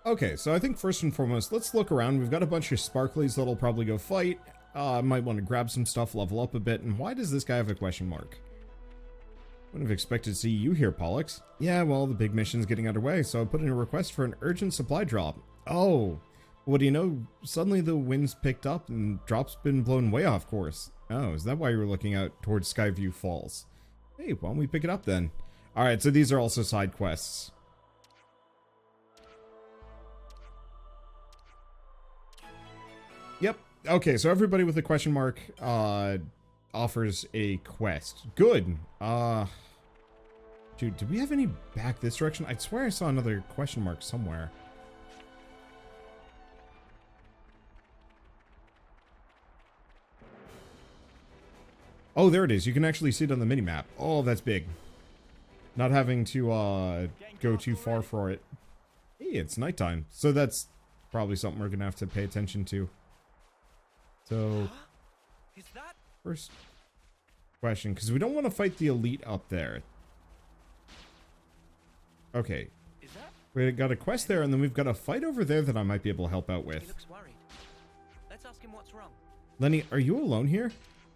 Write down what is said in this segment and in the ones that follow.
Okay, so I think first and foremost, let's look around. We've got a bunch of sparklies that'll probably go fight. Might want to grab some stuff, level up a bit. And why does this guy have a question mark? Wouldn't have expected to see you here, Pollux. Yeah, well, the big mission's getting underway, so I put in a request for an urgent supply drop. Oh, what do you know? Suddenly the wind's picked up and drop's been blown way off course. Oh, is that why you were looking out towards Skyview Falls? Hey, why don't we pick it up then? Alright, so these are also side quests. Yep. Okay, so everybody with a question mark offers a quest. Good. Dude, did we have any back this direction? I swear I saw another question mark somewhere. Oh, there it is. You can actually see it on the minimap. Oh, that's big. Not having to go too far for it. Hey, it's nighttime. So that's probably something we're going to have to pay attention to. So, first question, because we don't want to fight the elite up there. Okay. We got a quest there, and then we've got a fight over there that I might be able to help out with. He looks worried. Let's ask him what's wrong. Lenny, are you alone here?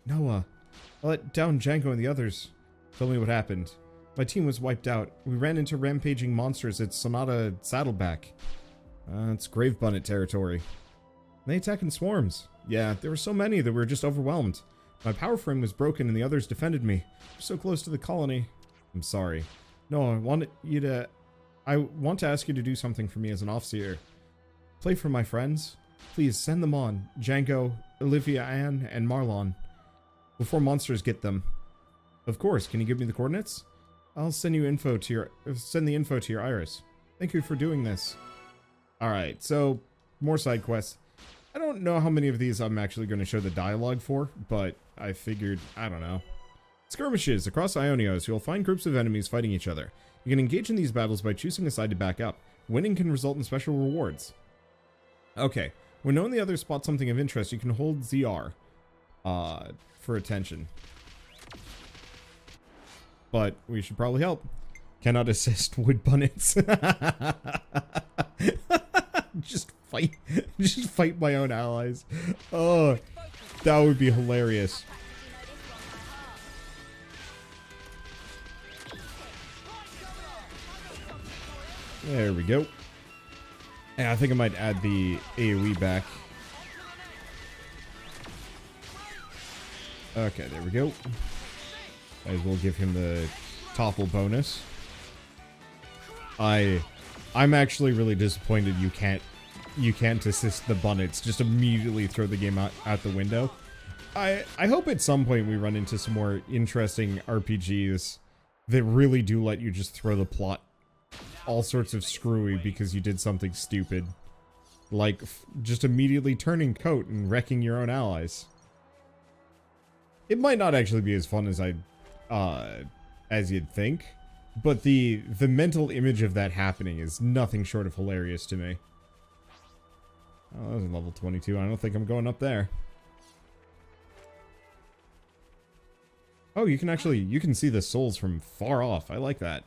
Noah, I let down Django and the others. Tell me what happened. My team was wiped out. We ran into rampaging monsters at Sonata Saddleback. It's Grave Bunnet territory. They attack in swarms. Yeah, there were so many that we were just overwhelmed. My power frame was broken and the others defended me. We're so close to the colony. I'm sorry. No, I want to ask you to do something for me as an officer. Play for my friends. Please send them on. Django, Olivia Ann, and Marlon. Before monsters get them. Of course, can you give me the coordinates? I'll send the info to your iris. Thank you for doing this. Alright, so more side quests. I don't know how many of these I'm actually going to show the dialogue for, but I figured, I don't know. Skirmishes. Across Ionios, you'll find groups of enemies fighting each other. You can engage in these battles by choosing a side to back up. Winning can result in special rewards. Okay, when knowing the other spot something of interest, you can hold ZR for attention. But we should probably help. Cannot assist wood bunnets. Just fight my own allies. Oh, that would be hilarious. There we go. Yeah, I think I might add the AoE back. Okay, there we go. Might as well give him the topple bonus. I'm actually really disappointed you can't assist the bunnets. Just immediately throw the game out the window. I hope at some point we run into some more interesting RPGs that really do let you just throw the plot all sorts of screwy because you did something stupid. Like just immediately turning coat and wrecking your own allies. It might not actually be as fun as you'd think, but the mental image of that happening is nothing short of hilarious to me. Oh, that was a level 22. I don't think I'm going up there. Oh, you can see the souls from far off. I like that.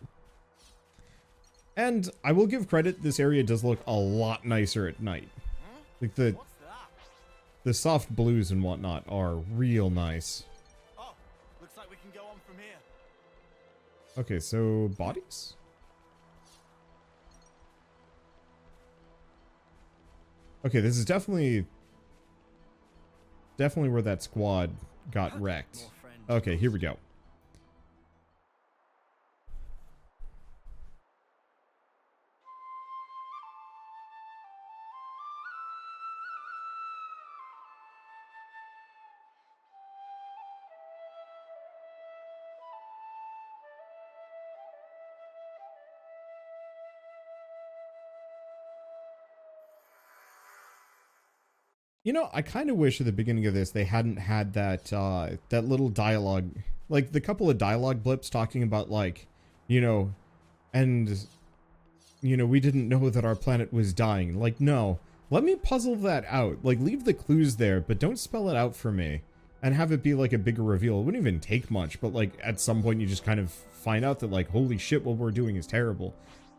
And I will give credit, this area does look a lot nicer at night. Like the soft blues and whatnot are real nice. Oh, looks like we can go on from here. Okay, so bodies? Okay, this is definitely where that squad got wrecked. Okay, here we go. You know, I kind of wish at the beginning of this they hadn't had that that little dialogue, like the couple of dialogue blips talking about like, you know, and you know, we didn't know that our planet was dying. Like, no, let me puzzle that out. Like, leave the clues there, but don't spell it out for me and have it be like a bigger reveal. It wouldn't even take much, but like at some point you just kind of find out that like, holy shit, what we're doing is terrible.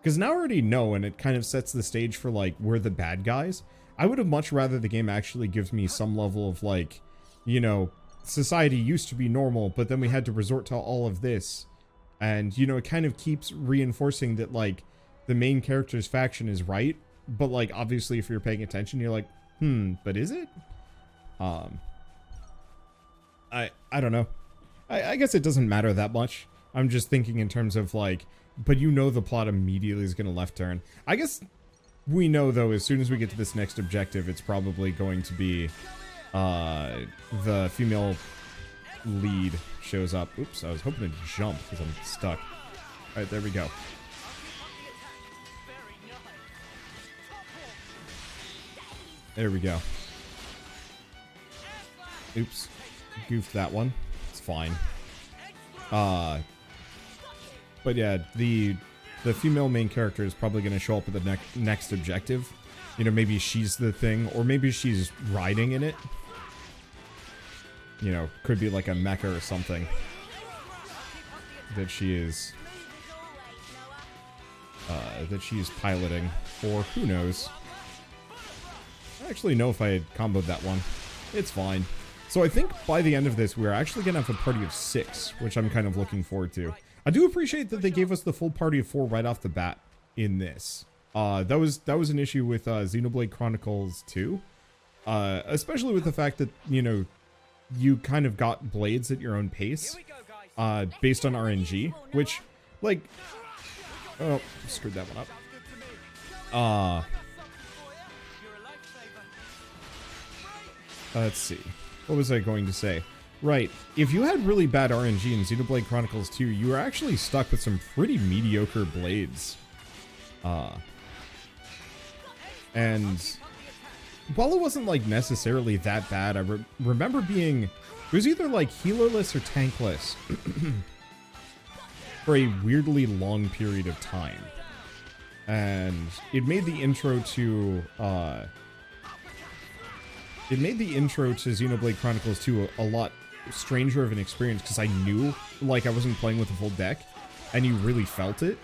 Because now I already know, and it kind of sets the stage for, like, we're the bad guys. I would have much rather the game actually gives me some level of, like, you know, society used to be normal, but then we had to resort to all of this. And, you know, it kind of keeps reinforcing that, like, the main character's faction is right. But, like, obviously, if you're paying attention, you're like, but is it? I don't know. I guess it doesn't matter that much. I'm just thinking in terms of, like, but you know the plot immediately is going to left turn. I guess we know, though, as soon as we get to this next objective, it's probably going to be the female lead shows up. Oops, I was hoping to jump because I'm stuck. All right, there we go. There we go. Oops. Goofed that one. It's fine. But yeah, the female main character is probably going to show up at the next objective. You know, maybe she's the thing, or maybe she's riding in it. You know, could be like a mecha or something that she is piloting, or who knows. I actually know if I had comboed that one. It's fine. So I think by the end of this, we're actually going to have a party of 6, which I'm kind of looking forward to. I do appreciate that they gave us the full party of 4 right off the bat in this. That was an issue with Xenoblade Chronicles 2. Especially with the fact that, you know, you kind of got blades at your own pace. Based on RNG, which, like... Oh, screwed that one up. Let's see. What was I going to say? Right. If you had really bad RNG in Xenoblade Chronicles 2, you were actually stuck with some pretty mediocre blades. And while it wasn't, like, necessarily that bad, I remember being... It was either, like, healerless or tankless for a weirdly long period of time. And it made the intro to... It made the intro to Xenoblade Chronicles 2 a lot stranger of an experience because I knew, like, I wasn't playing with a full deck, and you really felt it.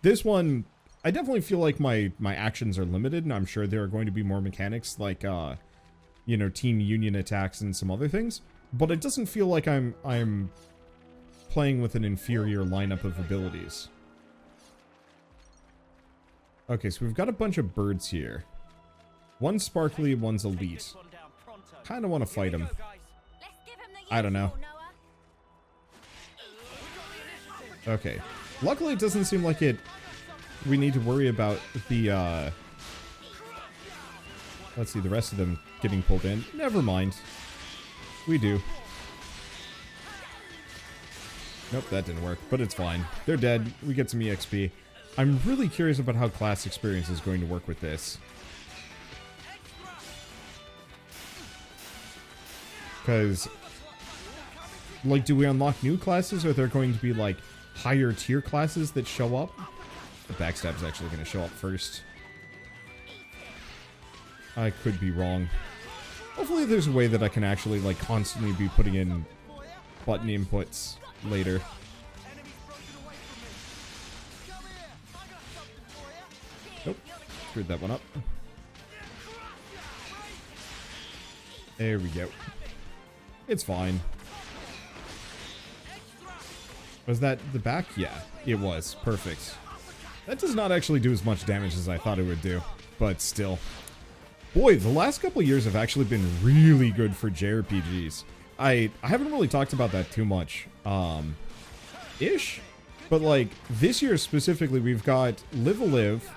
This one, I definitely feel like my actions are limited, and I'm sure there are going to be more mechanics like, you know, Team Union attacks and some other things, but it doesn't feel like I'm playing with an inferior lineup of abilities. Okay, so we've got a bunch of birds here. One's sparkly, one's elite. Kind of want to fight him. I don't know. Okay. Luckily, it doesn't seem like we need to worry about the, let's see, the rest of them getting pulled in. Never mind. We do. Nope, that didn't work, but it's fine. They're dead. We get some EXP. I'm really curious about how class experience is going to work with this. Because, like, do we unlock new classes, or are there going to be, like, higher tier classes that show up? The backstab's actually going to show up first. I could be wrong. Hopefully there's a way that I can actually, like, constantly be putting in button inputs later. Nope. Screwed that one up. There we go. It's fine. Was that the back? Yeah, it was. Perfect. That does not actually do as much damage as I thought it would do, but still. Boy, the last couple of years have actually been really good for JRPGs. I haven't really talked about that too much, ish, but like this year specifically, we've got Live a Live,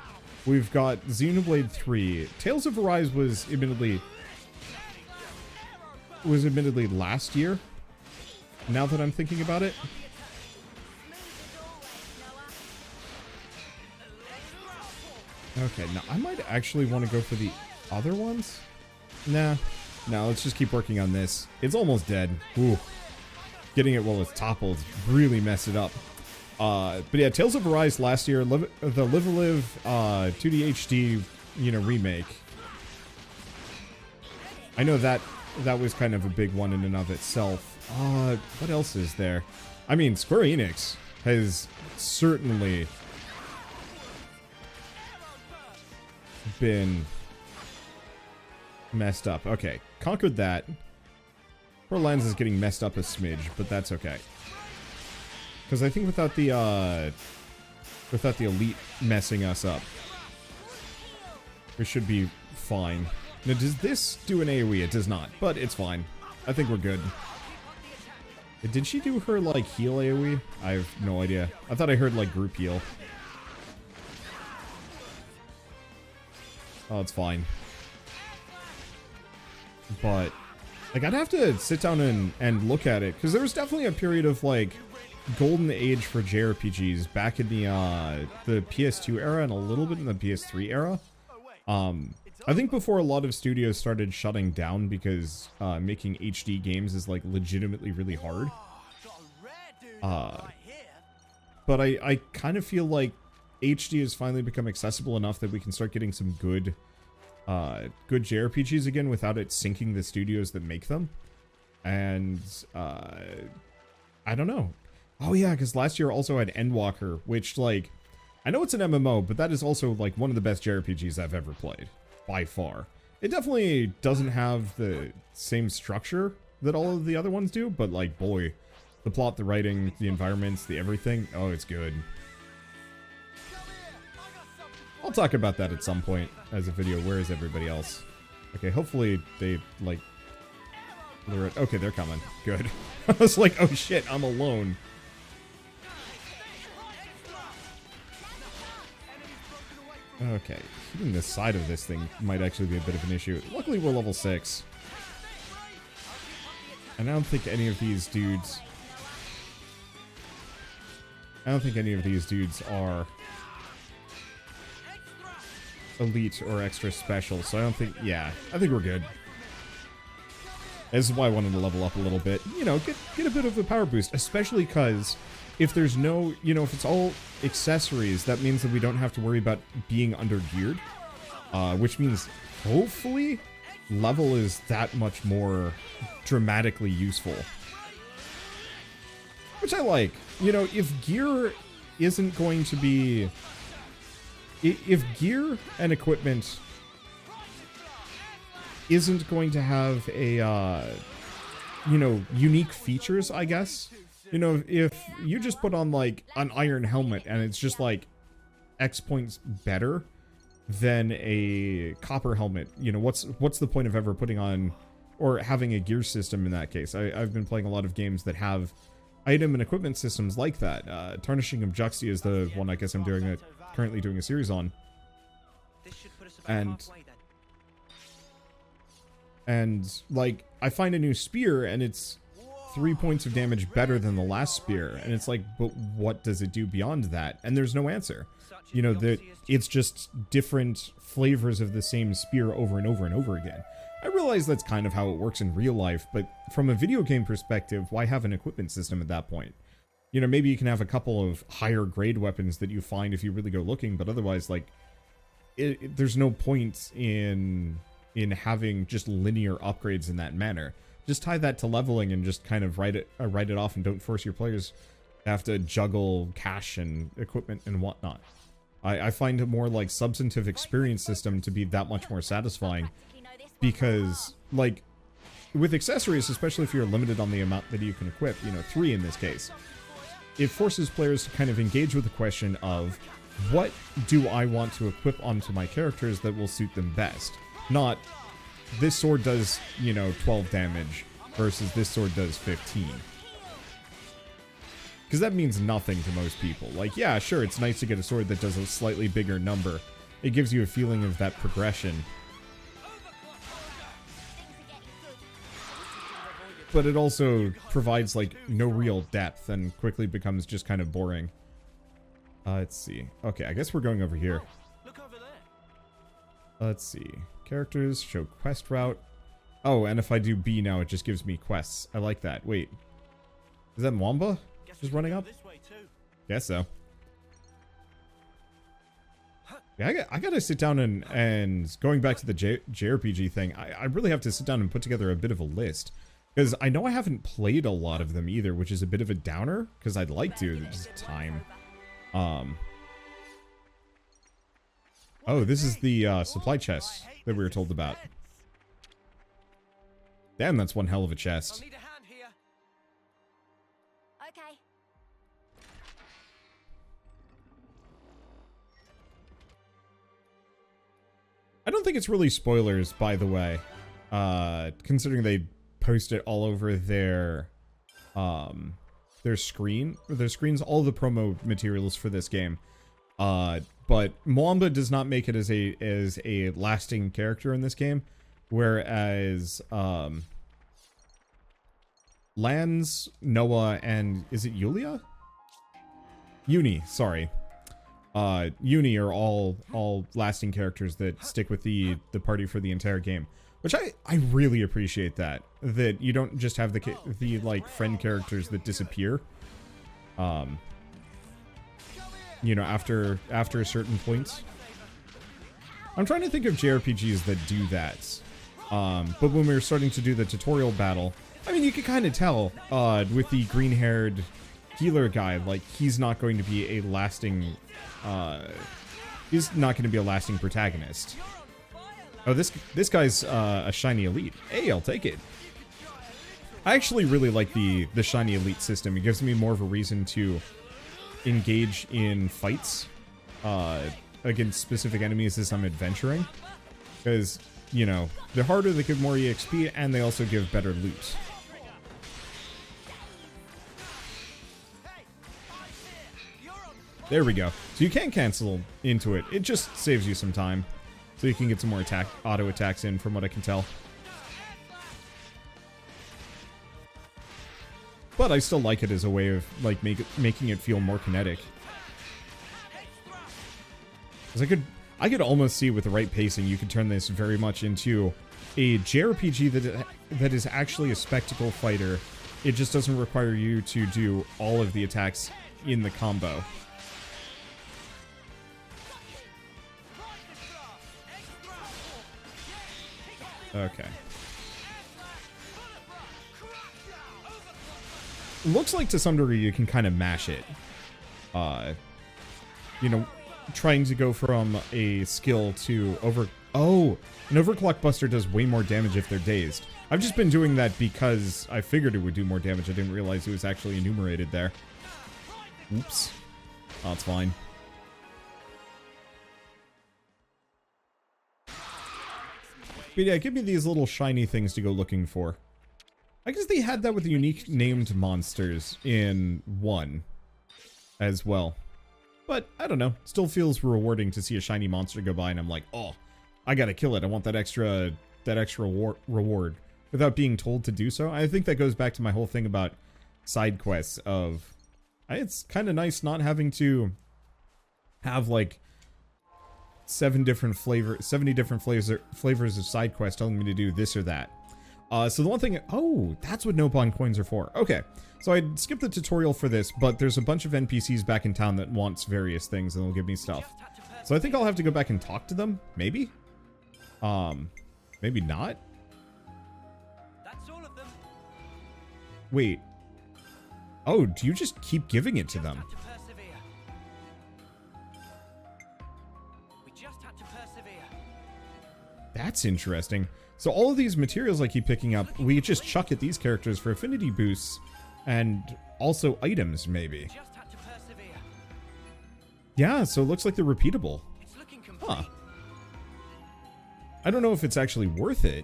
we've got Xenoblade 3. Tales of Arise was admittedly last year, now that I'm thinking about it. Okay, now I might actually want to go for the other ones. Nah, let's just keep working on this. It's almost dead. Ooh. Getting it while it's toppled really messed it up. But yeah, Tales of Arise last year, the Live a Live 2D HD, you know, remake. I know that was kind of a big one in and of itself. What else is there? I mean, Square Enix has certainly been messed up. Okay, conquered that. Poor Lens is getting messed up a smidge, but that's okay. Because I think without the elite messing us up, we should be fine. Now, does this do an AoE? It does not, but it's fine. I think we're good. Did she do her, like, heal AoE? I have no idea. I thought I heard, like, group heal. Oh, it's fine. But, like, I'd have to sit down and look at it, because there was definitely a period of, like, golden age for JRPGs back in the PS2 era and a little bit in the PS3 era. I think before a lot of studios started shutting down because making HD games is, like, legitimately really hard. But I kind of feel like HD has finally become accessible enough that we can start getting some good JRPGs again without it sinking the studios that make them. And I don't know. Oh yeah, because last year also had Endwalker, which, like, I know it's an MMO, but that is also, like, one of the best JRPGs I've ever played. By far. It definitely doesn't have the same structure that all of the other ones do, but, like, boy, the plot, the writing, the environments, the everything, oh, it's good. I'll talk about that at some point as a video. Where is everybody else? Okay, hopefully they, like... Okay, they're coming. Good. I was like, oh shit, I'm alone. Okay, hitting the side of this thing might actually be a bit of an issue. Luckily, we're level 6. And I don't think any of these dudes... are elite or extra special, so I don't think... Yeah, I think we're good. This is why I wanted to level up a little bit. You know, get a bit of a power boost, especially because if there's no... You know, if it's all accessories, that means that we don't have to worry about being under-geared. Which means, hopefully, level is that much more dramatically useful. Which I like. You know, if gear isn't going to be... If gear and equipment isn't going to have a, you know, unique features, I guess. You know, if you just put on, like, an iron helmet and it's just, like, X points better than a copper helmet, you know, what's the point of ever putting on, or having a gear system in that case? I've been playing a lot of games that have item and equipment systems like that. Tarnishing of Juxti is the one I guess I'm currently doing a series on. And, like, I find a new spear, and it's 3 points of damage better than the last spear. And it's like, but what does it do beyond that? And there's no answer. You know, it's just different flavors of the same spear over and over and over again. I realize that's kind of how it works in real life, but from a video game perspective, why have an equipment system at that point? You know, maybe you can have a couple of higher grade weapons that you find if you really go looking, but otherwise, like, there's no point in having just linear upgrades in that manner. Just tie that to leveling and just kind of write it off, and don't force your players to have to juggle cash and equipment and whatnot. I find a more, like, substantive experience system to be that much more satisfying, because, like, with accessories, especially if you're limited on the amount that you can equip, you know, 3 in this case, it forces players to kind of engage with the question of, what do I want to equip onto my characters that will suit them best? Not, this sword does, you know, 12 damage versus this sword does 15. Because that means nothing to most people. Like, yeah, sure, it's nice to get a sword that does a slightly bigger number. It gives you a feeling of that progression. But it also provides, like, no real depth and quickly becomes just kind of boring. Let's see. Okay, I guess we're going over here. Look over there. Let's see. Characters, show quest route. Oh, and if I do B now, it just gives me quests. I like that. Wait. Is that Mwamba just running up? This way too. Guess so. Yeah, I gotta sit down and going back to the JRPG thing, I really have to sit down and put together a bit of a list. Because I know I haven't played a lot of them either, which is a bit of a downer, because I'd like to, just time. Oh, this is the supply chest that we were told about. Damn, that's one hell of a I'll chest. need a hand here. Okay. I don't think it's really spoilers, by the way. Considering they post it all over their screens, all the promo materials for this game. But Mwamba does not make it as a lasting character in this game, whereas Lance, Noah, and is it Yulia? Uni, sorry. Uni are all lasting characters that stick with the party for the entire game, which I really appreciate that you don't just have the like friend characters that disappear. You know, after a certain point. I'm trying to think of JRPGs that do that. But when we were starting to do the tutorial battle, I mean, you could kind of tell with the green-haired healer guy, like, he's not going to be a lasting protagonist. Oh, this guy's a shiny elite. Hey, I'll take it. I actually really like the shiny elite system. It gives me more of a reason to engage in fights against specific enemies as I'm adventuring, because, you know, they're harder, they give more EXP, and they also give better loot. There we go. So you can cancel into it. It just saves you some time, so you can get some more auto attacks in, from what I can tell. But I still like it as a way of, like, making it feel more kinetic. Because I could almost see, with the right pacing, you could turn this very much into a JRPG that is actually a spectacle fighter. It just doesn't require you to do all of the attacks in the combo. Okay. Looks like to some degree you can kind of mash it. You know, trying to go from a skill to Oh, an overclock buster does way more damage if they're dazed. I've just been doing that because I figured it would do more damage. I didn't realize it was actually enumerated there. Oops. Oh, it's fine. But yeah, give me these little shiny things to go looking for. I guess they had that with the unique named monsters in 1 as well. But, I don't know. Still feels rewarding to see a shiny monster go by and I'm like, oh, I gotta kill it. I want that extra reward without being told to do so. I think that goes back to my whole thing about side quests of... It's kind of nice not having to have, like, 70 different flavors of side quests telling me to do this or that. So the one thing... Oh, that's what no-bond coins are for. Okay, so I skipped the tutorial for this, but there's a bunch of NPCs back in town that wants various things, and they'll give me stuff. So I think I'll have to go back and talk to them, maybe? Maybe not? That's all of them. Wait. Oh, do you just keep giving it to them? We just had to persevere. That's interesting. So all of these materials I keep picking up, we just chuck at these characters for affinity boosts and also items, maybe. Just had to persevere. Yeah, so it looks like they're repeatable. It's looking complete. Huh. I don't know if it's actually worth it.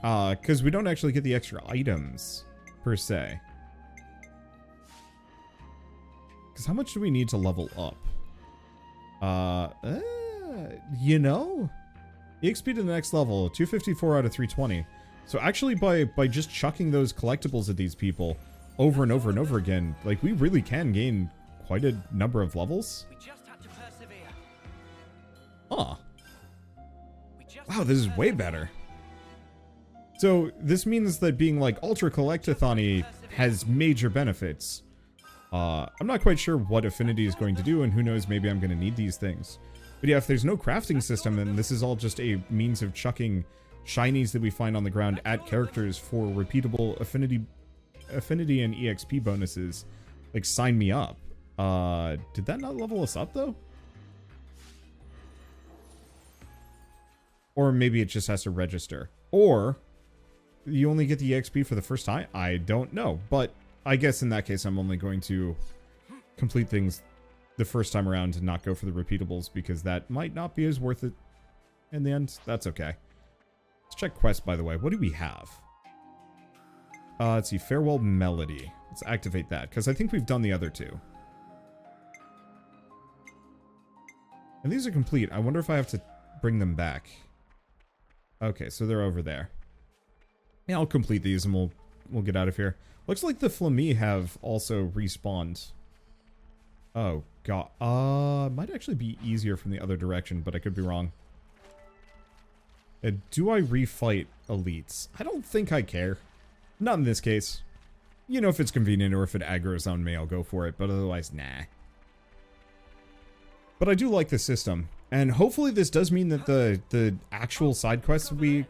Because we don't actually get the extra items, per se. Because how much do we need to level up? You know? EXP to the next level, 254 out of 320. So actually by just chucking those collectibles at these people over and over and over again, like, we really can gain quite a number of levels. We just had to persevere. Huh. We just Wow, this is way better. So this means that being like ultra collectathon-y has major benefits. I'm not quite sure what affinity is going to do, and who knows, maybe I'm going to need these things. But yeah, if there's no crafting system, then this is all just a means of chucking shinies that we find on the ground at characters for repeatable affinity and EXP bonuses. Like, sign me up. Did that not level us up, though? Or maybe it just has to register. Or you only get the EXP for the first time? I don't know. But I guess in that case, I'm only going to complete things the first time around and not go for the repeatables, because that might not be as worth it in the end. That's okay. Let's check quests, by the way. What do we have? Let's see. Farewell Melody. Let's activate that, because I think we've done the other two. And these are complete. I wonder if I have to bring them back. Okay, so they're over there. Yeah, I'll complete these and we'll get out of here. Looks like the Flammy have also respawned. Oh, God. Might actually be easier from the other direction, but I could be wrong. Do I refight elites? I don't think I care. Not in this case. You know, if it's convenient or if it aggroes on me, I'll go for it, but otherwise, nah. But I do like the system. And hopefully this does mean that the actual side quests we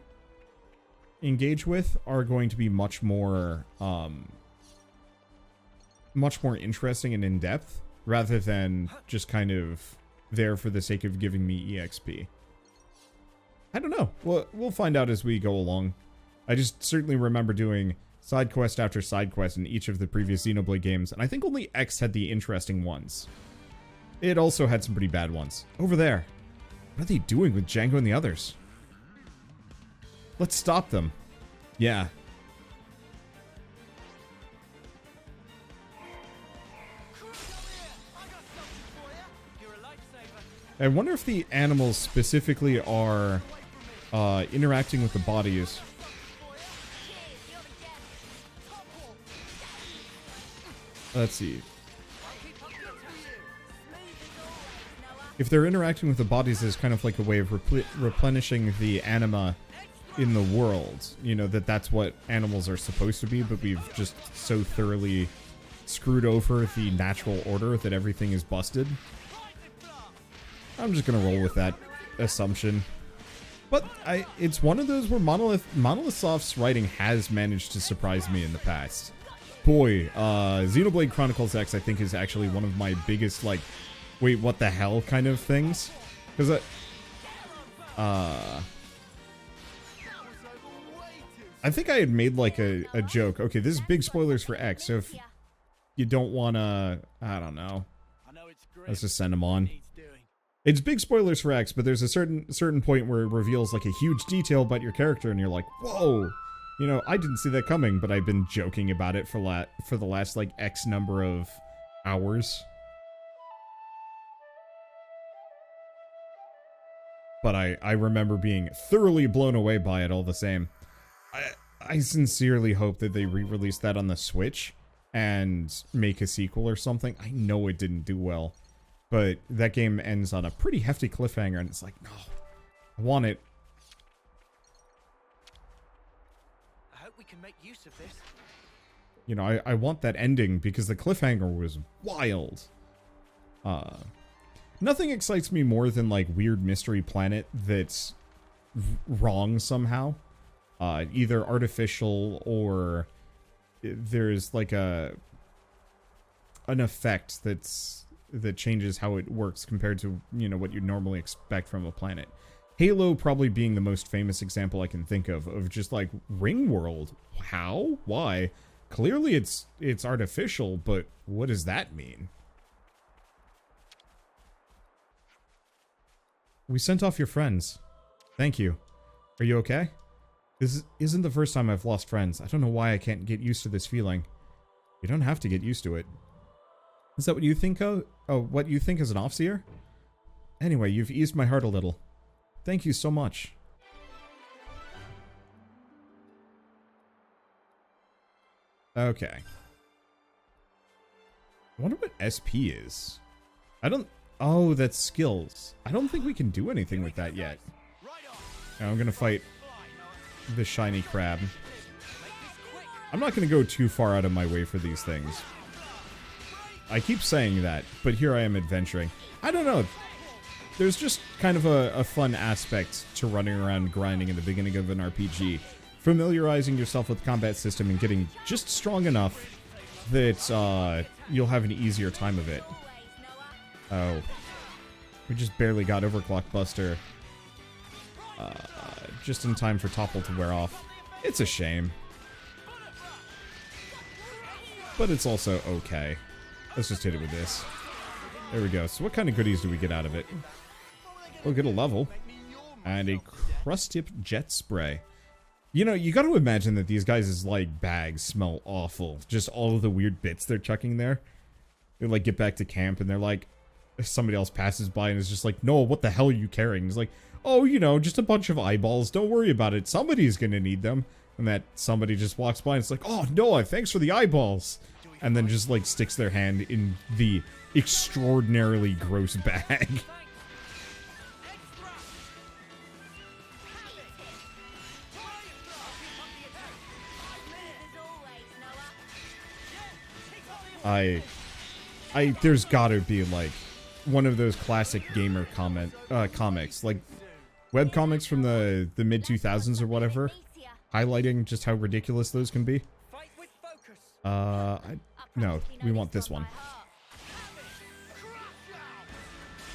engage with are going to be much more interesting and in-depth, rather than just kind of there for the sake of giving me EXP. I don't know. We'll find out as we go along. I just certainly remember doing side quest after side quest in each of the previous Xenoblade games, and I think only X had the interesting ones. It also had some pretty bad ones. Over there. What are they doing with Django and the others? Let's stop them. Yeah. I wonder if the animals specifically are interacting with the bodies. Let's see. If they're interacting with the bodies as kind of like a way of replenishing the anima in the world, you know, that's what animals are supposed to be, but we've just so thoroughly screwed over the natural order that everything is busted. I'm just gonna roll with that assumption. But it's one of those where Monolith Soft's writing has managed to surprise me in the past. Boy, Xenoblade Chronicles X, I think, is actually one of my biggest, like, wait, what the hell kind of things. Because I think I had made, like, a joke. Okay, this is big spoilers for X, so if you don't want to, I don't know. Let's just send them on. It's big spoilers for X, but there's a certain point where it reveals, like, a huge detail about your character, and you're like, whoa! You know, I didn't see that coming, but I've been joking about it for the last, like, X number of hours. But I remember being thoroughly blown away by it all the same. I sincerely hope that they re-release that on the Switch and make a sequel or something. I know it didn't do well, but that game ends on a pretty hefty cliffhanger, and it's like, no, I want it. I hope we can make use of this. You know, I want that ending because the cliffhanger was wild. Nothing excites me more than, like, weird mystery planet that's wrong somehow. Either artificial or there's, like, an effect that changes how it works compared to, you know, what you'd normally expect from a planet. Halo probably being the most famous example I can think of just, like, Ring World. How? Why? Clearly it's artificial, but what does that mean? We sent off your friends. Thank you. Are you okay? This isn't the first time I've lost friends. I don't know why I can't get used to this feeling. You don't have to get used to it. Is that what you think of? Oh, what you think as an Offseer? Anyway, you've eased my heart a little. Thank you so much. Okay. I wonder what SP is. I don't... Oh, that's skills. I don't think we can do anything with that yet. Now I'm gonna fight the shiny crab. I'm not gonna go too far out of my way for these things. I keep saying that, but here I am adventuring. I don't know. There's just kind of a fun aspect to running around grinding in the beginning of an RPG. Familiarizing yourself with the combat system and getting just strong enough that you'll have an easier time of it. Oh. We just barely got over Clockbuster. Just in time for Topple to wear off. It's a shame. But it's also okay. Let's just hit it with this. There we go. So what kind of goodies do we get out of it? We'll get a level. And a crust-tip jet spray. You know, you gotta imagine that these guys' like bags smell awful. Just all of the weird bits they're chucking there. They like get back to camp and they're like, somebody else passes by and is just like, Noah, what the hell are you carrying? He's like, oh, you know, just a bunch of eyeballs. Don't worry about it. Somebody's gonna need them. And that somebody just walks by and it's like, oh, Noah, thanks for the eyeballs. And then just like sticks their hand in the extraordinarily gross bag. There's gotta be like one of those classic gamer comics, like webcomics from the mid 2000s or whatever, highlighting just how ridiculous those can be. No, we want this one.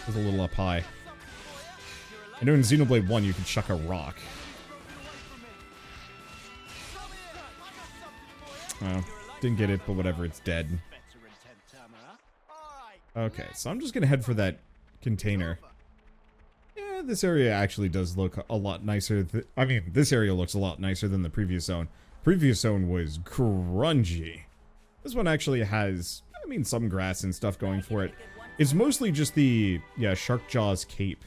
It's a little up high. I know in Xenoblade 1 you can chuck a rock. Oh, didn't get it, but whatever, it's dead. Okay, so I'm just gonna head for that container. Yeah, this area actually does look a lot nicer. I mean, this area looks a lot nicer than the previous zone. Previous zone was grungy. This one actually has, I mean, some grass and stuff going for it. It's mostly just the, yeah, Shark Jaw's cape.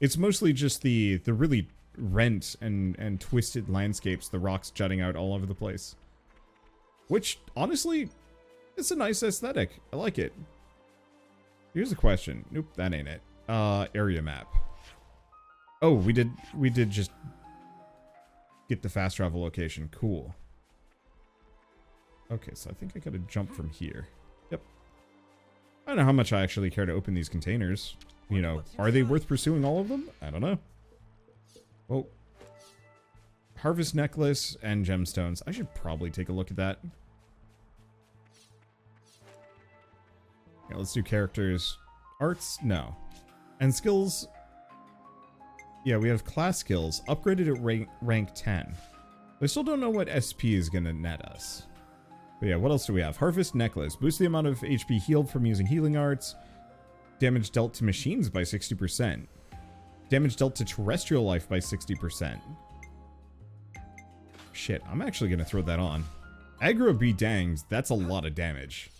It's mostly just the really rent and twisted landscapes, the rocks jutting out all over the place. Which, honestly, it's a nice aesthetic. I like it. Here's a question. Nope, that ain't it. Area map. Oh, we did just get the fast travel location. Cool. Okay, so I think I gotta jump from here. Yep. I don't know how much I actually care to open these containers. You know, are they worth pursuing all of them? I don't know. Well, Harvest Necklace and Gemstones. I should probably take a look at that. Yeah, let's do characters. Arts? No. And skills? Yeah, we have class skills. Upgraded at rank 10. I still don't know what SP is going to net us. But yeah, what else do we have? Harvest Necklace. Boost the amount of HP healed from using healing arts. Damage dealt to machines by 60%. Damage dealt to terrestrial life by 60%. Shit, I'm actually going to throw that on. Aggro be danged, that's a lot of damage.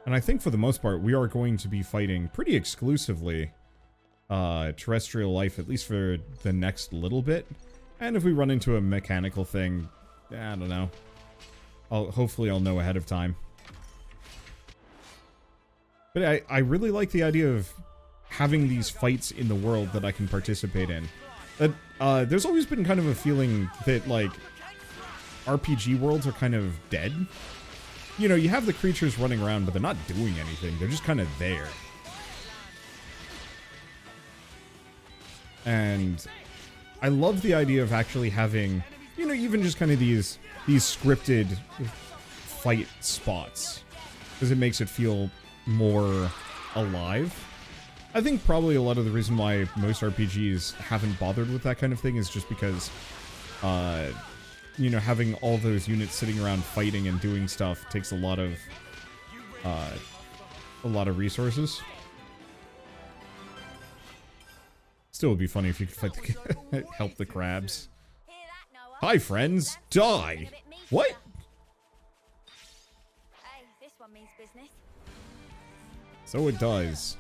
And I think for the most part, we are going to be fighting pretty exclusively terrestrial life, at least for the next little bit. And if we run into a mechanical thing, I don't know. Hopefully I'll know ahead of time. But I really like the idea of having these fights in the world that I can participate in. There's always been kind of a feeling that, like, RPG worlds are kind of dead. You know, you have the creatures running around, but they're not doing anything. They're just kind of there. And I love the idea of actually having, you know, even just kind of these scripted fight spots. Because it makes it feel more alive. I think probably a lot of the reason why most RPGs haven't bothered with that kind of thing is just because, you know, having all those units sitting around fighting and doing stuff takes a lot of resources. Still would be funny if you could fight help the crabs. Hi, friends. Die. What? So it does.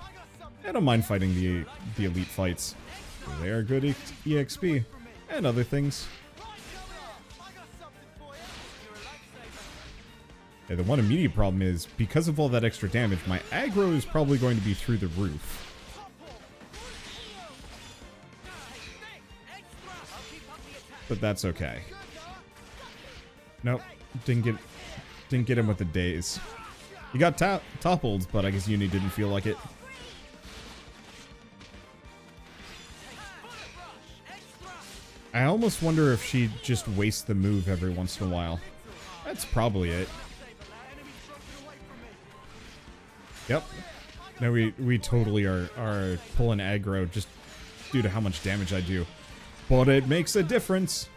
I don't mind fighting the elite fights. They are good EXP and other things. Yeah, the one immediate problem is, because of all that extra damage, my aggro is probably going to be through the roof. But that's okay. Nope, didn't get him with the daze. He got toppled, but I guess Uni didn't feel like it. I almost wonder if she just wastes the move every once in a while. That's probably it. Yep. No, we totally are pulling aggro just due to how much damage I do. But it makes a difference.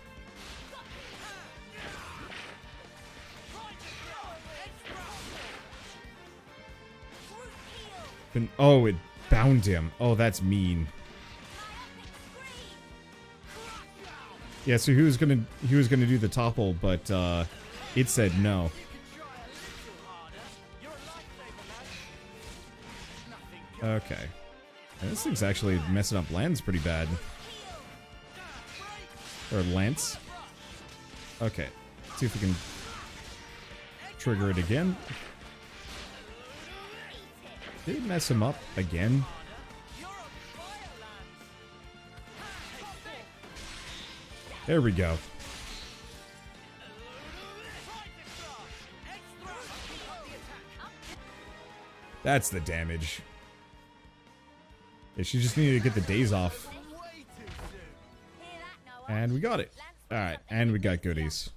And, oh, it bound him. Oh, that's mean. Yeah, so he was gonna do the topple, but it said no. Okay. Yeah, this thing's actually messing up Lance pretty bad. Or Lance. Okay. Let's see if we can trigger it again. Did it mess him up again? There we go. That's the damage. Yeah, she just needed to get the days off. And we got it. Alright, and we got goodies.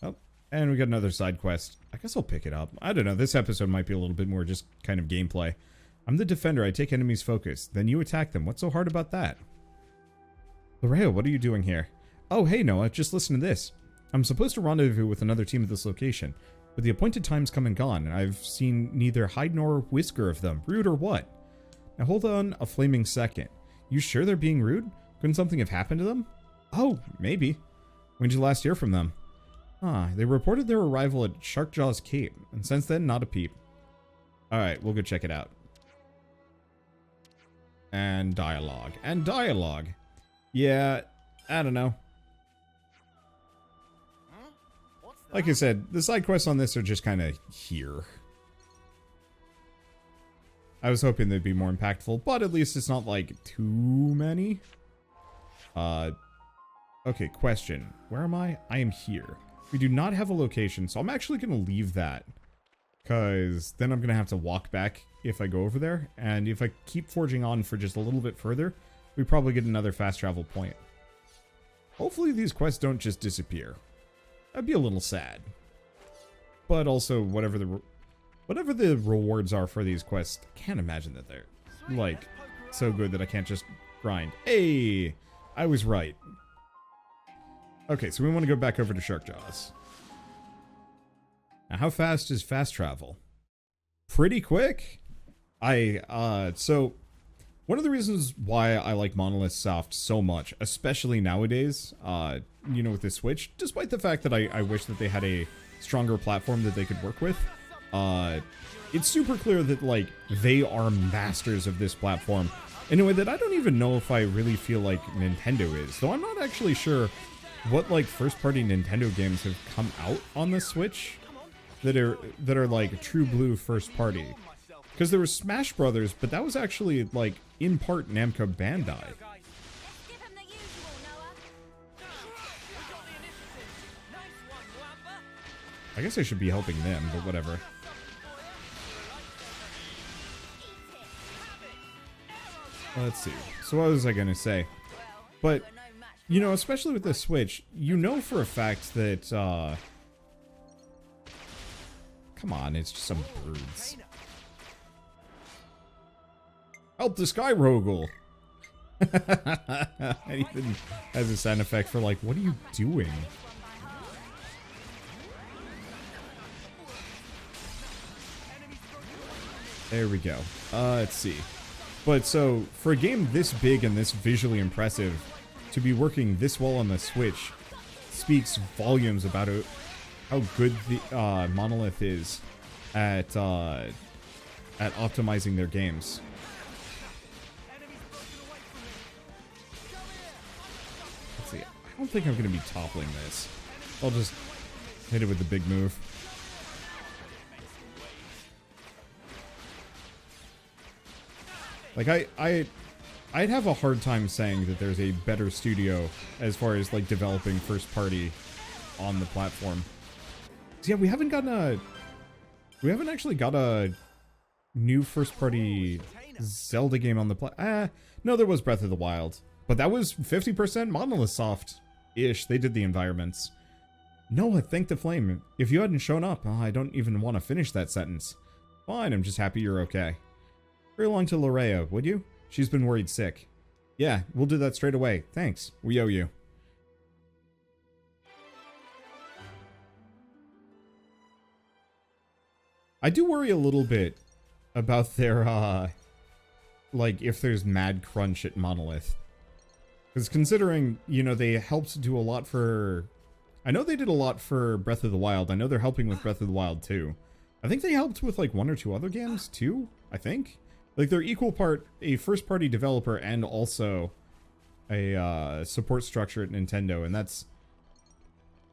Oh, and we got another side quest. I guess I'll pick it up. I don't know, this episode might be a little bit more just kind of gameplay. I'm the defender, I take enemies' focus. Then you attack them. What's so hard about that? Loreo, what are you doing here? Oh, hey Noah, just listen to this. I'm supposed to rendezvous with another team at this location, but the appointed time's come and gone, and I've seen neither hide nor whisker of them. Rude or what? Now hold on a flaming second. You sure they're being rude? Couldn't something have happened to them? Oh, maybe. When did you last hear from them? Ah, they reported their arrival at Sharkjaw's Cape, and since then, not a peep. Alright, we'll go check it out. And dialogue. And dialogue. Yeah, I don't know. Like I said, the side quests on this are just kind of here. I was hoping they'd be more impactful, but at least it's not like too many. Okay, question. Where am I? I am here. We do not have a location, so I'm actually going to leave that. Because then I'm going to have to walk back if I go over there. And if I keep forging on for just a little bit further, we probably get another fast travel point. Hopefully these quests don't just disappear. That'd be a little sad. But also, whatever the rewards are for these quests, I can't imagine that they're, like, so good that I can't just grind. Hey! I was right. Okay, so we want to go back over to Sharkjaws. Now, how fast is fast travel? Pretty quick. So, one of the reasons why I like Monolith Soft so much, especially nowadays, you know, with the Switch, despite the fact that I wish that they had a stronger platform that they could work with, it's super clear that, like, they are masters of this platform in a way that I don't even know if I really feel like Nintendo is. Though I'm not actually sure what, like, first-party Nintendo games have come out on the Switch that are like true blue first-party. Because there was Smash Brothers, but that was actually, like, in part Namco Bandai. I guess I should be helping them, but whatever. Let's see. So what was I gonna say? But, you know, especially with the Switch, you know for a fact that, come on, it's just some birds. Help the Sky Rogel! It even has a sound effect for, like, what are you doing? There we go. Let's see. But so, for a game this big and this visually impressive, to be working this well on the Switch speaks volumes about how good the Monolith is at optimizing their games. Let's see. I don't think I'm going to be toppling this. I'll just hit it with the big move. Like, I'd have a hard time saying that there's a better studio as far as, like, developing first party on the platform. So yeah, we haven't actually got a new first party Zelda game on the no, there was Breath of the Wild, but that was 50% Monolith Soft-ish. They did the environments. Noah, thank the flame. If you hadn't shown up, I don't even want to finish that sentence. Fine, I'm just happy you're okay. Hurry along to Lorea, would you? She's been worried sick. Yeah, we'll do that straight away. Thanks. We owe you. I do worry a little bit about their, like, if there's mad crunch at Monolith. Because considering, you know, they helped do a lot for... I know they did a lot for Breath of the Wild. I know they're helping with Breath of the Wild, too. I think they helped with, like, 1 or 2 other games, too, I think. Like, they're equal part a first-party developer and also a support structure at Nintendo, and that's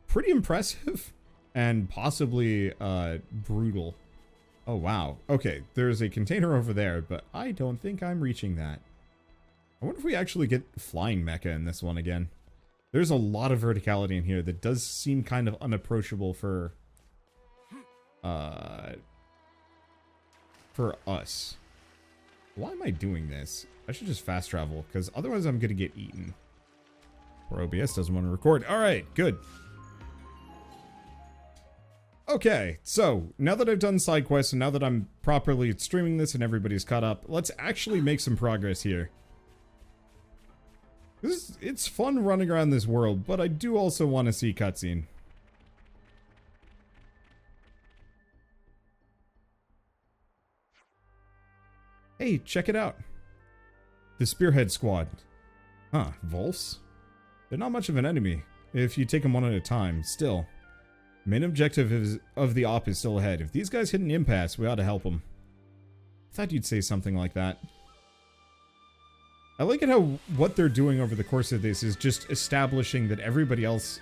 pretty impressive and possibly brutal. Oh, wow. Okay, there's a container over there, but I don't think I'm reaching that. I wonder if we actually get flying mecha in this one again. There's a lot of verticality in here that does seem kind of unapproachable for us. Why am I doing this? I should just fast travel, because otherwise I'm going to get eaten. Poor OBS doesn't want to record. Alright, good. Okay, so, now that I've done side quests, and now that I'm properly streaming this and everybody's caught up, let's actually make some progress here. It's fun running around this world, but I do also want to see cutscene. Hey, check it out. The Spearhead Squad. Huh, Volfs? They're not much of an enemy, if you take them one at a time. Still, main objective of the op is still ahead. If these guys hit an impasse, we ought to help them. I thought you'd say something like that. I like it how what they're doing over the course of this is just establishing that everybody else,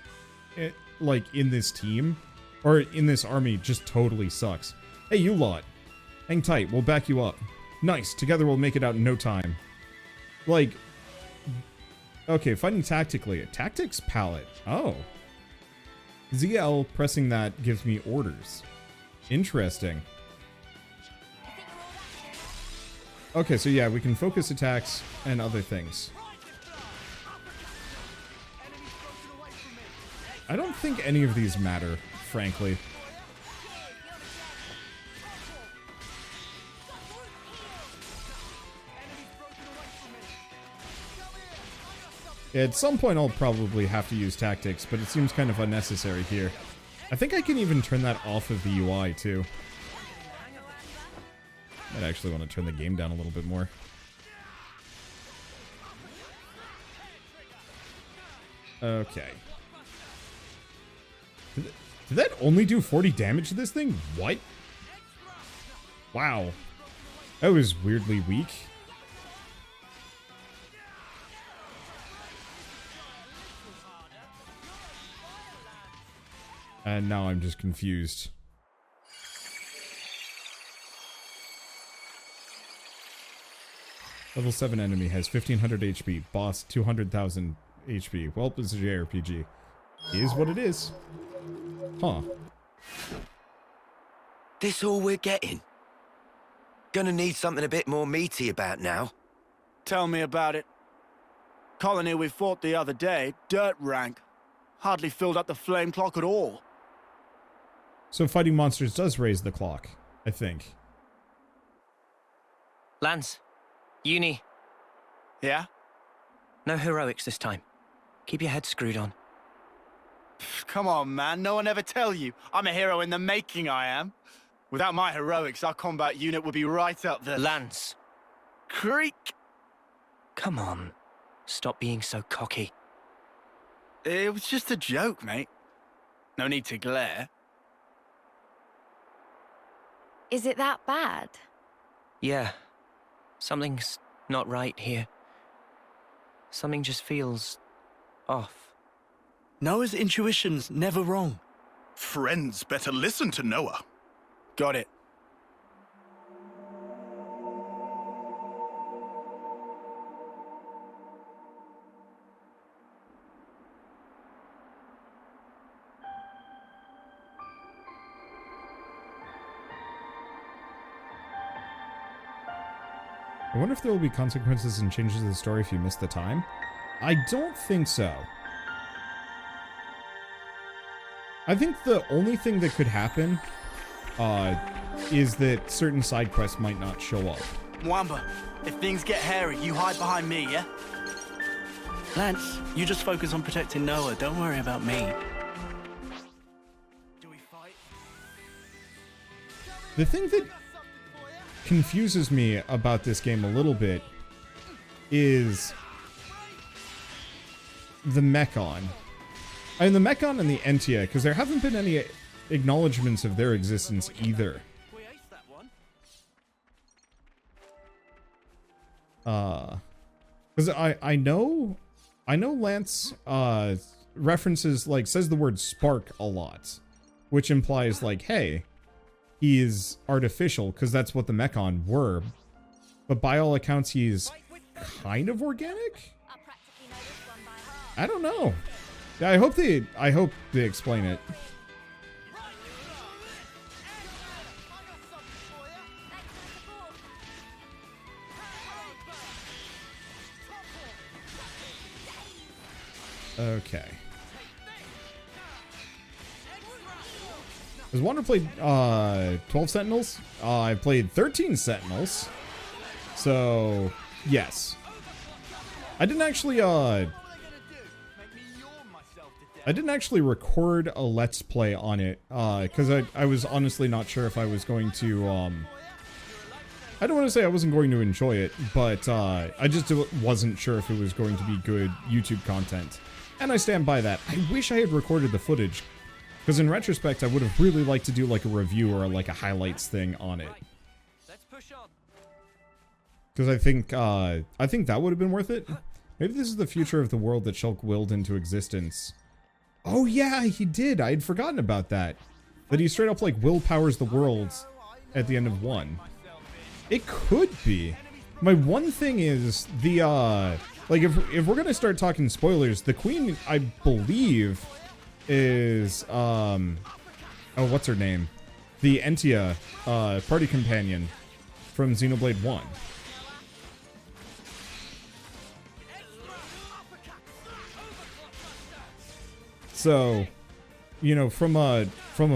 like, in this team, or in this army, just totally sucks. Hey, you lot. Hang tight, we'll back you up. Nice, together we'll make it out in no time. Like, okay, fighting tactically. A tactics palette. Oh. ZL pressing that gives me orders. Interesting. Okay, so yeah, we can focus attacks and other things. I don't think any of these matter, frankly. At some point I'll probably have to use tactics, but it seems kind of unnecessary here. I think I can even turn that off of the UI too. I'd actually want to turn the game down a little bit more. Okay. Did that only do 40 damage to this thing? What? Wow. That was weirdly weak. And now I'm just confused. Level 7 enemy has 1500 HP. Boss 200,000 HP. Well, this is a JRPG. Is what it is. Huh. This all we're getting? Gonna need something a bit more meaty about now. Tell me about it. Colony we fought the other day, dirt rank. Hardly filled up the flame clock at all. So fighting monsters does raise the clock, I think. Lance, Uni, Yeah? no heroics this time. Keep your head screwed on. Come on, man. No one ever tell you. I'm a hero in the making, I am. Without my heroics, our combat unit would be right up there. Lance, Creak! come on. Stop being so cocky. It was just a joke, mate. No need to glare. Is it that bad? Yeah, something's not right here. Something just feels off. Noah's intuition's never wrong. Friends better listen to Noah. Got it. I wonder if there will be consequences and changes to the story if you miss the time. I don't think so. I think the only thing that could happen is that certain side quests might not show up. Mwamba, if things get hairy, you hide behind me, yeah? Lance, you just focus on protecting Noah. Don't worry about me. Do we fight? The thing that confuses me about this game a little bit is the Mechon. I mean, the Mechon and the Entia, because there haven't been any acknowledgements of their existence either. We aced that one. Because I know Lance references, like, says the word spark a lot, which implies, like, hey, he is artificial, because that's what the Mechon were. But by all accounts, he's kind of organic? I don't know. Yeah, I hope they explain it. Okay. Has Wander played 12 Sentinels? I've played 13 Sentinels. So, yes. I didn't actually record a Let's Play on it, because I was honestly not sure if I was going to, I don't want to say I wasn't going to enjoy it, but I just wasn't sure if it was going to be good YouTube content. And I stand by that. I wish I had recorded the footage, because in retrospect, I would have really liked to do like a review or like a highlights thing on it. Let's push on. Because I think that would have been worth it. Maybe this is the future of the world that Shulk willed into existence. Oh yeah, he did. I had forgotten about that. That he straight up like willpowers the world at the end of 1. It could be. My one thing is the like if we're gonna start talking spoilers, the queen, I believe, is oh, what's her name? The Entia party companion from Xenoblade 1. So, you know, from a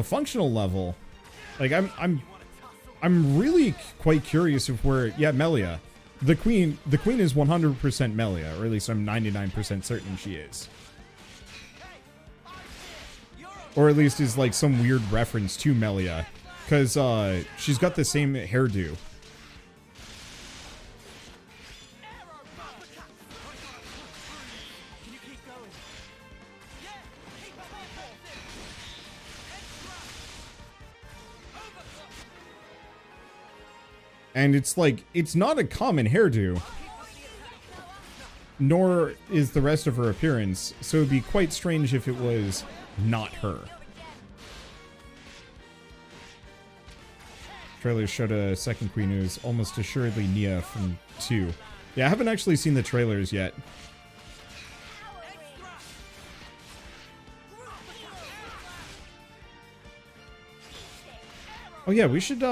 functional level, like I'm really quite curious if we're, yeah, Melia. The queen is 100% Melia, or at least I'm 99% certain she is. Or at least is like some weird reference to Melia, because she's got the same hairdo. And it's like, it's not a common hairdo, nor is the rest of her appearance, so it'd be quite strange if it was not her. Trailer showed a second queen who's almost assuredly Nia from 2. Yeah, I haven't actually seen the trailers yet. Oh yeah, we should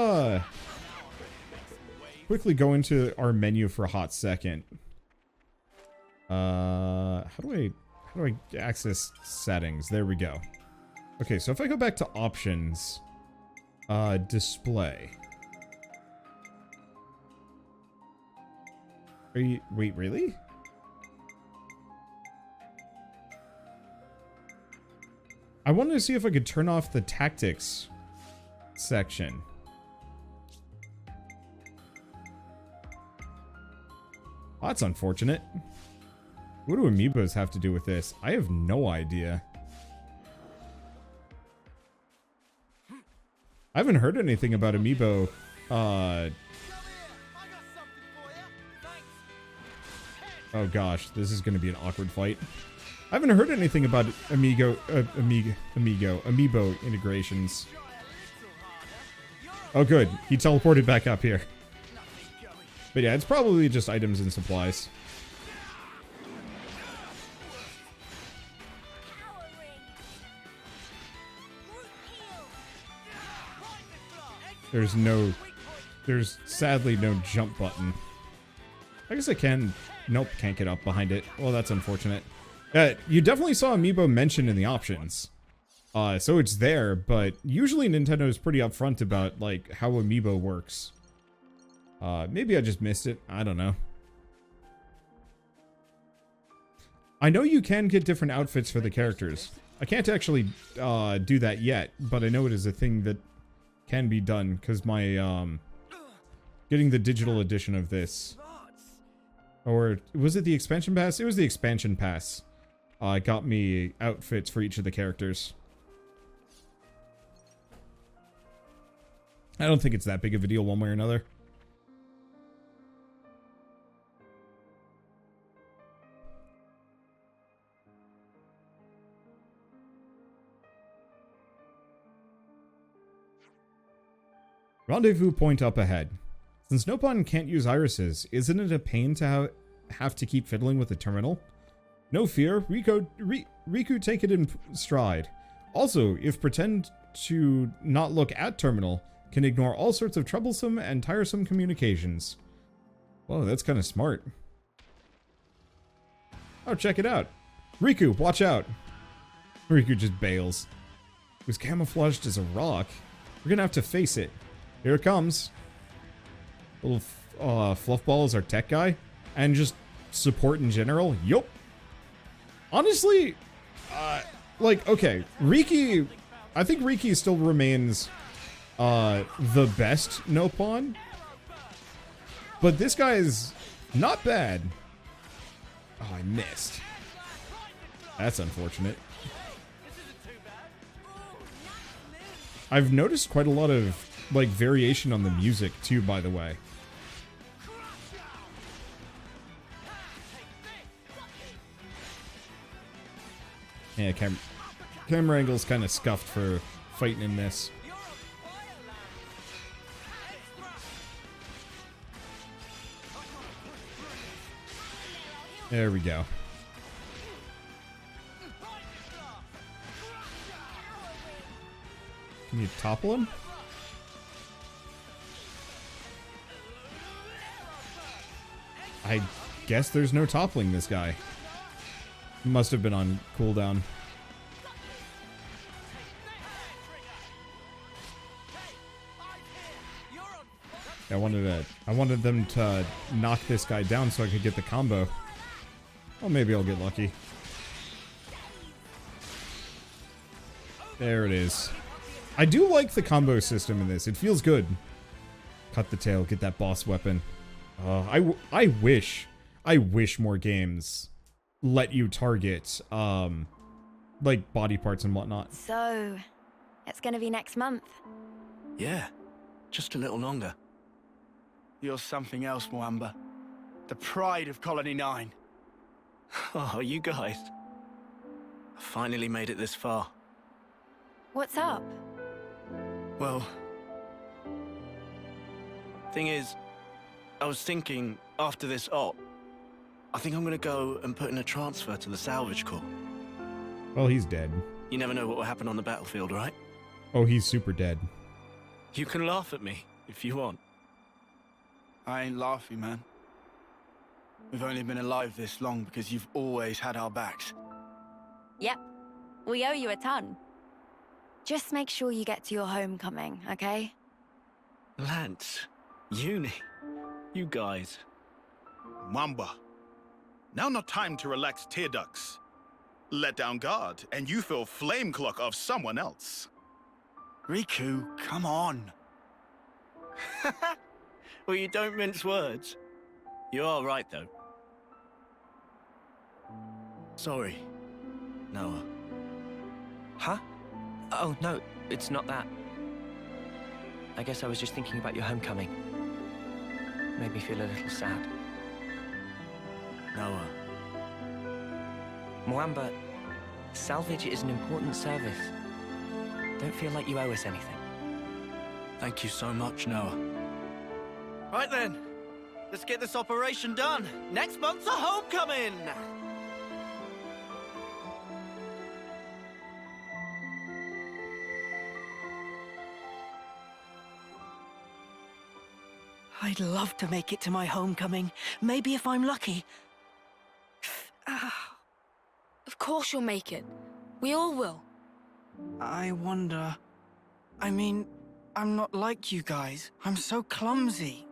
quickly go into our menu for a hot second. How do I access settings? There we go. Okay, so if I go back to options, display. Wait, really? I wanted to see if I could turn off the tactics section. Oh, that's unfortunate. What do amiibos have to do with this? I have no idea. I haven't heard anything about amiibo. Oh gosh, this is going to be an awkward fight. I haven't heard anything about amiibo integrations. Oh good, he teleported back up here. But yeah, it's probably just items and supplies. There's sadly no jump button. I guess I can, nope, can't get up behind it. Well, that's unfortunate. You definitely saw amiibo mentioned in the options. So it's there, but usually Nintendo is pretty upfront about, like, how amiibo works. Maybe I just missed it. I don't know. I know you can get different outfits for the characters. I can't actually do that yet, but I know it is a thing that can be done because my getting the digital edition of this, or was it the expansion pass? It was the expansion pass. Got me outfits for each of the characters. I don't think it's that big of a deal one way or another. Rendezvous point up ahead. Since Nopon can't use irises, isn't it a pain to have to keep fiddling with the terminal? No fear, Riku take it in stride. Also, if pretend to not look at terminal, can ignore all sorts of troublesome and tiresome communications. Whoa, that's kind of smart. Oh, check it out. Riku, watch out. Riku just bails. It was camouflaged as a rock. We're gonna have to face it. Here it comes. Little Fluffball is our tech guy. And just support in general. Yup. Honestly, like, okay. Riki, I think Riki still remains the best Nopon. But this guy is not bad. Oh, I missed. That's unfortunate. I've noticed quite a lot of like variation on the music too, by the way. Yeah, camera angle's kind of scuffed for fighting in this. There we go. Can you topple him? I guess there's no toppling this guy. Must have been on cooldown. I wanted them to knock this guy down so I could get the combo. Well, maybe I'll get lucky. There it is. I do like the combo system in this. It feels good. Cut the tail, get that boss weapon. I wish more games let you target, like body parts and whatnot. So, it's gonna be next month. Yeah, just a little longer. You're something else, Mwamba. The pride of Colony 9. Oh, you guys. I finally made it this far. What's up? Well, thing is, I was thinking, after this op, I think I'm gonna go and put in a transfer to the salvage corps. Well, he's dead. You never know what will happen on the battlefield, right? Oh, he's super dead. You can laugh at me, if you want. I ain't laughing, man. We've only been alive this long because you've always had our backs. Yep. We owe you a ton. Just make sure you get to your homecoming, okay? Lance, Uni, you guys. Mamba. Now not time to relax tear ducts. Let down guard, and you feel flame clock of someone else. Riku, come on. Well, you don't mince words. You are right, though. Sorry, Noah. Huh? Oh, no, it's not that. I guess I was just thinking about your homecoming. Made me feel a little sad. Noah. Mwamba, salvage is an important service. Don't feel like you owe us anything. Thank you so much, Noah. Right then, let's get this operation done. Next month's a homecoming! I'd love to make it to my homecoming. Maybe if I'm lucky. Of course you'll make it. We all will. I wonder... I mean, I'm not like you guys. I'm so clumsy.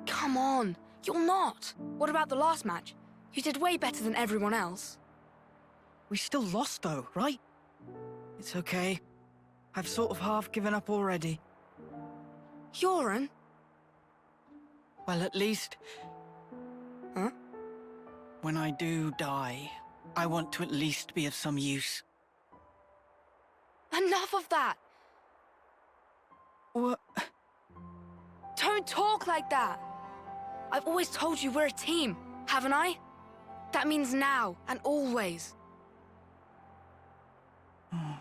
Come on, you're not. What about the last match? You did way better than everyone else. We still lost though, right? It's okay. I've sort of half given up already. Yoren? Well, at least... Huh? When I do die, I want to at least be of some use. Enough of that! What? Don't talk like that! I've always told you we're a team, haven't I? That means now and always. Oh.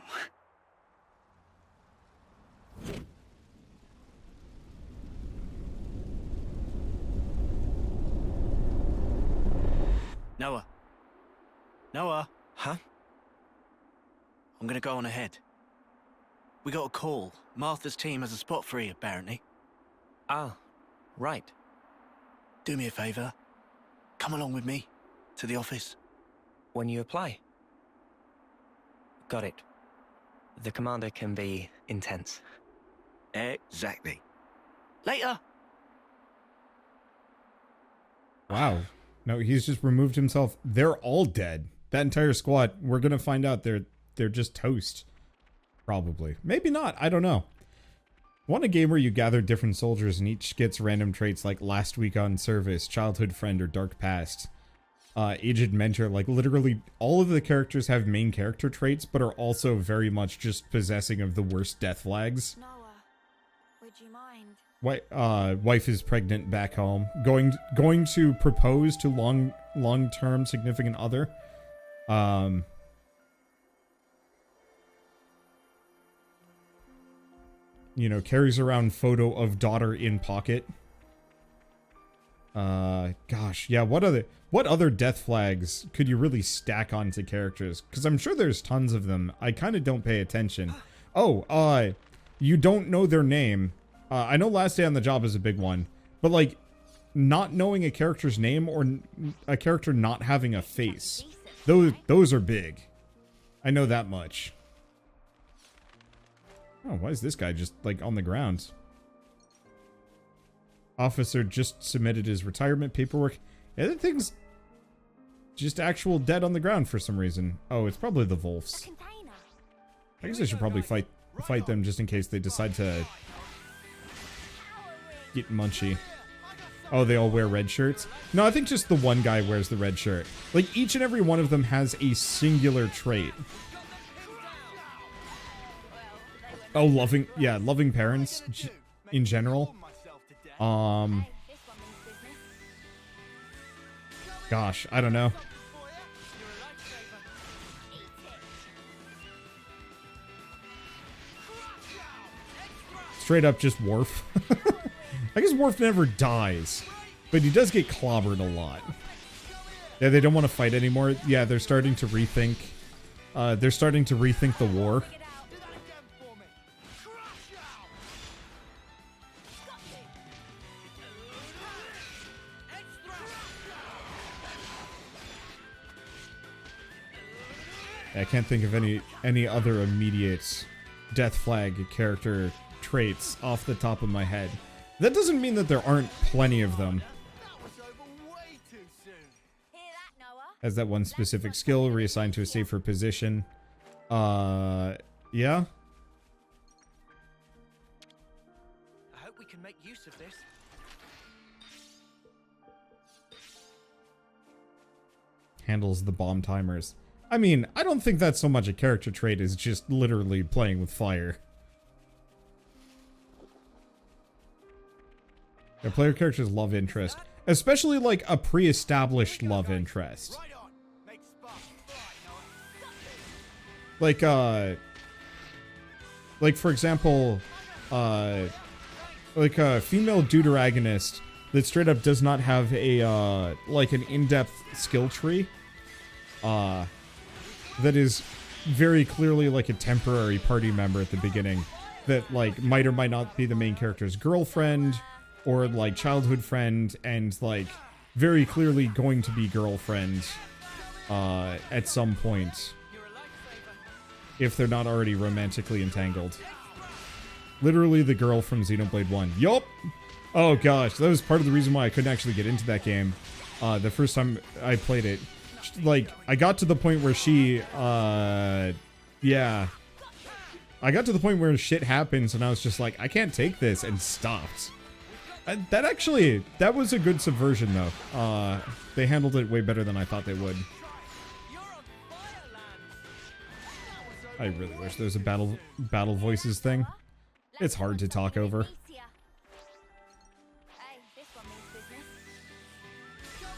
Noah. Noah. Huh? I'm gonna go on ahead. We got a call. Martha's team has a spot free, apparently. Ah, right. Do me a favor. Come along with me to the office. When you apply. Got it. The commander can be intense. Exactly. Later. Wow. No, he's just removed himself. They're all dead. That entire squad. We're gonna find out they're just toast. Probably. Maybe not. I don't know. Want a game where you gather different soldiers and each gets random traits like last week on service, childhood friend, or dark past. Aged mentor. Like literally all of the characters have main character traits, but are also very much just possessing of the worst death flags. Noah, would you mind? Wife is pregnant back home. Going to propose to long-term significant other. You know, carries around photo of daughter in pocket. Gosh, yeah, what other death flags could you really stack onto characters? Because I'm sure there's tons of them. I kind of don't pay attention. Oh, you don't know their name. I know last day on the job is a big one, but like not knowing a character's name or a character not having a face. Those are big. I know that much. Oh, why is this guy just like on the ground? Officer just submitted his retirement paperwork. Yeah, that thing's just actual dead on the ground for some reason. Oh, it's probably the Wolves. I guess I should probably fight them just in case they decide to get munchy. Oh, they all wear red shirts? No, I think just the one guy wears the red shirt. Like, each and every one of them has a singular trait. Oh, loving parents in general. Gosh, I don't know. Straight up just Worf. I guess Worf never dies, but he does get clobbered a lot. Yeah, they don't want to fight anymore. Yeah, they're starting to rethink. The war. I can't think of any other immediate death flag character traits off the top of my head. That doesn't mean that there aren't plenty of them. Has that one specific skill reassigned to a safer position. Yeah. I hope we can make use of this. Handles the bomb timers. I mean, I don't think that's so much a character trait as just literally playing with fire. Their player characters' love interest. Especially like a pre-established love interest. Like for example, like a female deuteragonist that straight up does not have a, like an in-depth skill tree. That is very clearly like a temporary party member at the beginning that like might or might not be the main character's girlfriend or like childhood friend and like very clearly going to be girlfriend at some point if they're not already romantically entangled. Literally the girl from Xenoblade 1. Yup! Oh gosh, that was part of the reason why I couldn't actually get into that game. The first time I played it. Like, I got to the point where yeah. I got to the point where shit happens and I was just like, I can't take this, and stopped. That was a good subversion though. They handled it way better than I thought they would. I really wish there was a battle voices thing. It's hard to talk over.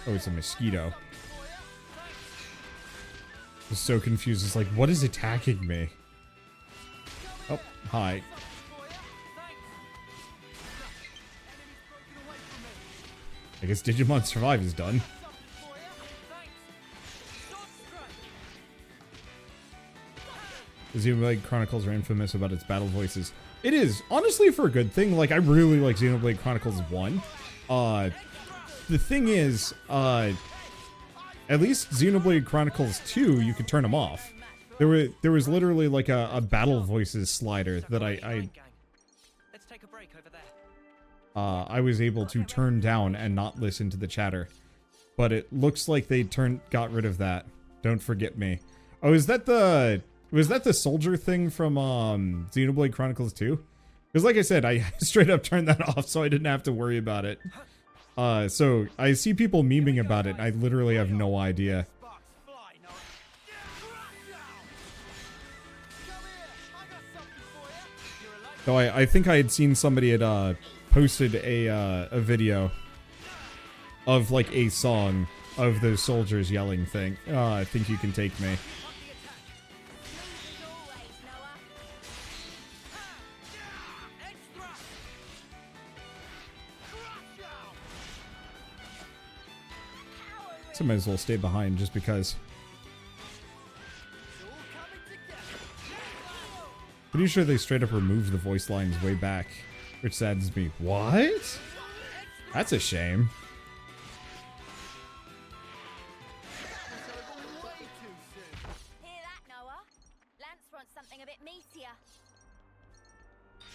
Oh, it's a mosquito. I was so confused. It's like, what is attacking me? Oh, hi. I guess Digimon Survive is done. The Xenoblade Chronicles are infamous about its battle voices. It is, honestly, for a good thing. Like, I really like Xenoblade Chronicles 1. The thing is, at least Xenoblade Chronicles 2, you could turn them off. There was literally like a battle voices slider that I was able to turn down and not listen to the chatter. But it looks like they got rid of that. Don't forget me. Oh, was that the soldier thing from Xenoblade Chronicles 2? Because like I said, I straight up turned that off so I didn't have to worry about it. So I see people memeing about it, and I literally have no idea. Though I think I had seen somebody had posted a video of like a song of those soldiers yelling thing. I think you can take me. So I might as well stay behind just because. Pretty sure they straight up removed the voice lines way back, which saddens me. What? That's a shame. Hear that, Noah? Lance wants something a bit meatier.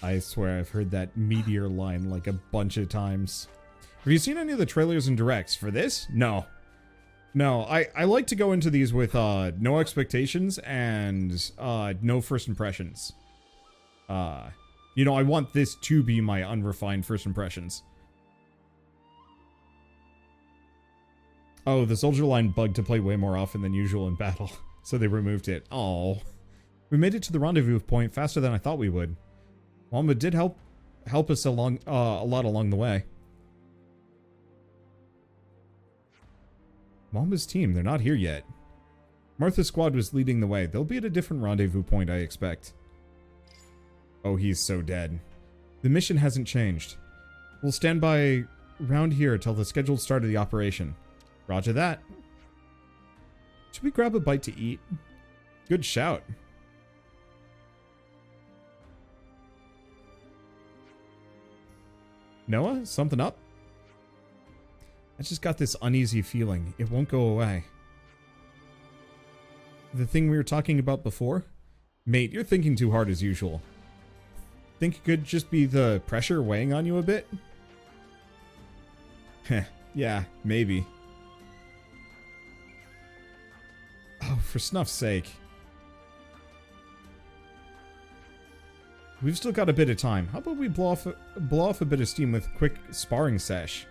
I swear I've heard that meteor line like a bunch of times. Have you seen any of the trailers and directs for this? No. No, I like to go into these with no expectations and no first impressions. You know, I want this to be my unrefined first impressions. Oh, the soldier line bugged to play way more often than usual in battle, so they removed it. Oh, we made it to the rendezvous point faster than I thought we would. Mama did help us along a lot along the way. Mamba's team, they're not here yet. Martha's squad was leading the way. They'll be at a different rendezvous point, I expect. Oh, he's so dead. The mission hasn't changed. We'll stand by around here till the scheduled start of the operation. Roger that. Should we grab a bite to eat? Good shout. Noah, something up? I just got this uneasy feeling. It won't go away. The thing we were talking about before? Mate, you're thinking too hard as usual. Think it could just be the pressure weighing on you a bit? Heh, yeah, maybe. Oh, for snuff's sake. We've still got a bit of time. How about we blow off a bit of steam with a quick sparring sesh?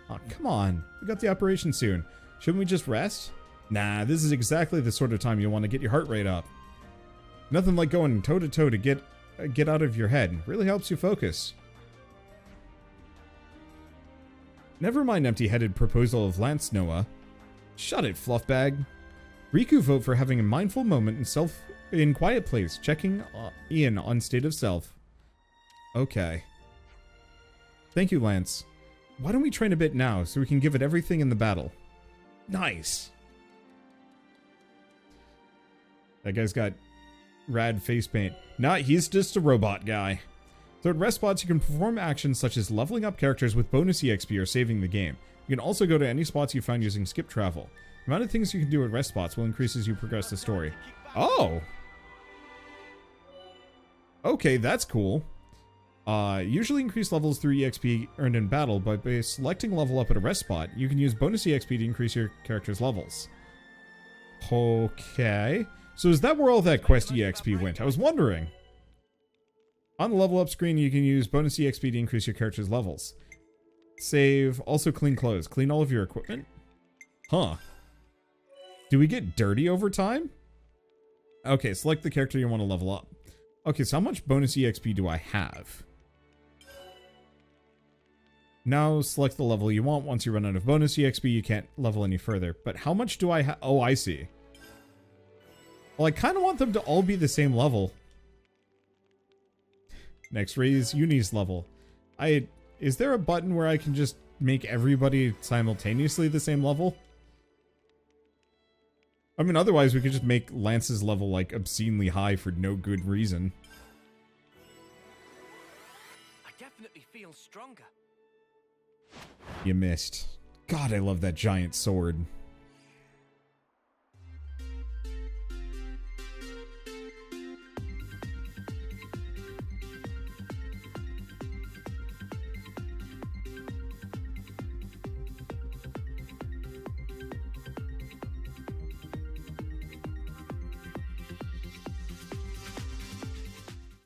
Oh, come on. We got the operation soon. Shouldn't we just rest? Nah, this is exactly the sort of time you want to get your heart rate up. Nothing like going toe-to-toe to get out of your head. Really helps you focus. Never mind empty-headed proposal of Lance, Noah. Shut it, fluffbag. Riku vote for having a mindful moment in quiet place, checking in on state of self. Okay. Thank you, Lance. Why don't we train a bit now so we can give it everything in the battle? Nice. That guy's got rad face paint. Nah, he's just a robot guy. So at rest spots, you can perform actions such as leveling up characters with bonus EXP or saving the game. You can also go to any spots you found using skip travel. The amount of things you can do at rest spots will increase as you progress the story. Oh! Okay, that's cool. Usually increase levels through EXP earned in battle, but by selecting level up at a rest spot, you can use bonus EXP to increase your character's levels. Okay. So is that where all that quest EXP went? I was wondering. On the level up screen, you can use bonus EXP to increase your character's levels. Save. Also clean clothes. Clean all of your equipment? Huh. Do we get dirty over time? Okay, select the character you want to level up. Okay, so how much bonus EXP do I have? Now select the level you want. Once you run out of bonus EXP, you can't level any further. But how much do I have? Oh, I see. Well, I kind of want them to all be the same level. Next, raise Uni's level. Is there a button where I can just make everybody simultaneously the same level? I mean, otherwise we could just make Lance's level, like, obscenely high for no good reason. I definitely feel stronger. You missed. God, I love that giant sword.